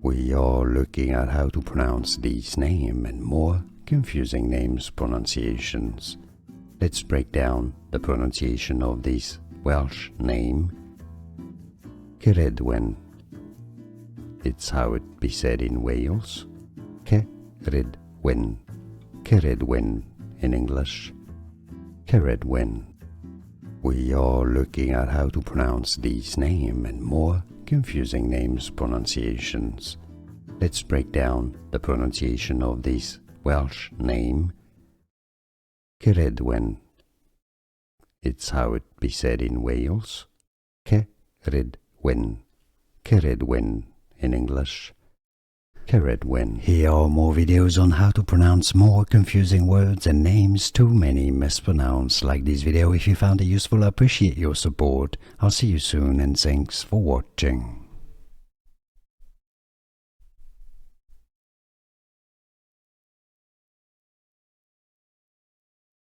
We are looking at how to pronounce these names and more confusing names pronunciations. Let's break down the pronunciation of this Welsh name. Ceridwen. It's how it be said in Wales. Ceridwen. Ceridwen in English. Ceridwen. We are looking at how to pronounce these names and more confusing names pronunciations. Let's break down the pronunciation of this Welsh name. Ceridwen. It's how it be said in Wales. Ceridwen. Ceridwen in English. Ceridwen. Here are more videos on how to pronounce more confusing words and names too many mispronounced. Like this video if you found it useful. I appreciate your support. I'll see you soon and thanks for watching.